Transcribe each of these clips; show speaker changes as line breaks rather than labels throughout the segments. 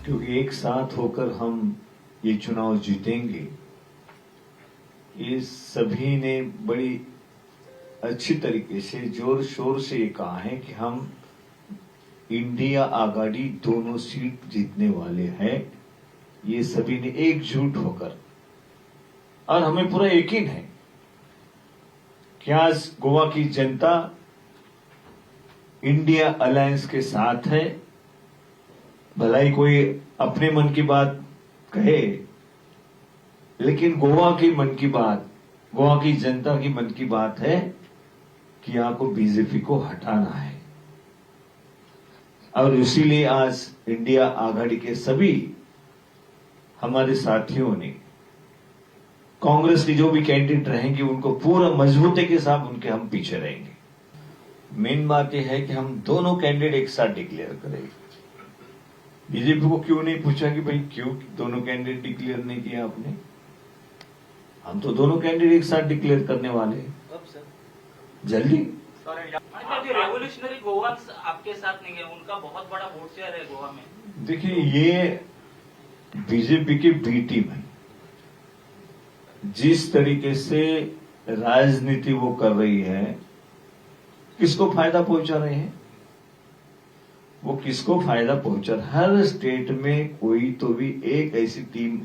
क्योंकि एक साथ होकर हम ये चुनाव जीतेंगे, ये सभी ने बड़ी अच्छी तरीके से जोर शोर से ये कहा है कि हम इंडिया आघाड़ी दोनों सीट जीतने वाले हैं। ये सभी ने एकजुट होकर, और हमें पूरा यकीन है कि आज गोवा की जनता इंडिया अलायंस के साथ है। भलाई कोई अपने मन की बात कहे, लेकिन गोवा की मन की बात, गोवा की जनता की मन की बात है कि यहां को बीजेपी को हटाना है। और इसीलिए आज इंडिया आघाड़ी के सभी हमारे साथियों ने, कांग्रेस के जो भी कैंडिडेट रहेंगे उनको पूरा मजबूती के साथ उनके हम पीछे रहेंगे। मेन बात यह है कि हम दोनों कैंडिडेट एक साथ डिक्लेयर करेंगे। बीजेपी को क्यों नहीं पूछा कि भाई क्यों दोनों कैंडिडेट डिक्लेयर नहीं किया आपने? हम तो दोनों कैंडिडेट एक साथ डिक्लेयर करने वाले हैं।
कब सर?
जल्दी।
रेवोल्यूशनरी गोवान्स आपके साथ नहीं है, उनका बहुत बड़ा वोट शेयर है गोवा में।
देखिए, ये बीजेपी की बी टीम है। जिस तरीके से राजनीति वो कर रही है, किसको फायदा पहुंचा रहे हैं? वो किसको फायदा पहुंचा? हर स्टेट में कोई तो भी एक ऐसी टीम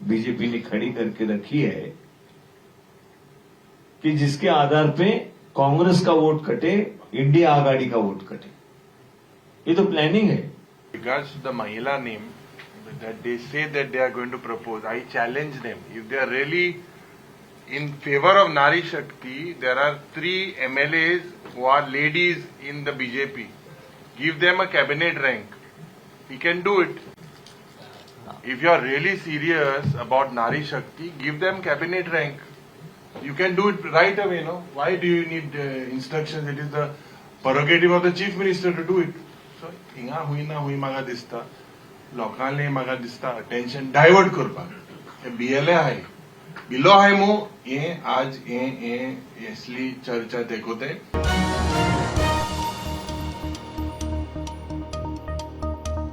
बीजेपी ने खड़ी करके रखी है कि जिसके आधार पे कांग्रेस का वोट कटे, इंडिया आघाड़ी का वोट कटे। ये तो प्लानिंग है।
Regards to the Mahila name that they say that they are going to propose, I challenge them. If they are really in favor of Nari Shakti, there are 3 MLAs who are ladies in the BJP. Give them a cabinet rank. We can do it. If you are really serious about Nari Shakti, give them cabinet rank. You can do it right away, no? Why do you need instructions? It is the prerogative of the chief minister to do it. So, hinga hui na hui maga dista, lokanle maga dista, attention divert करपाक. हे BLA आहे, below आहे मो ये आज ये असली चर्चा देखोते.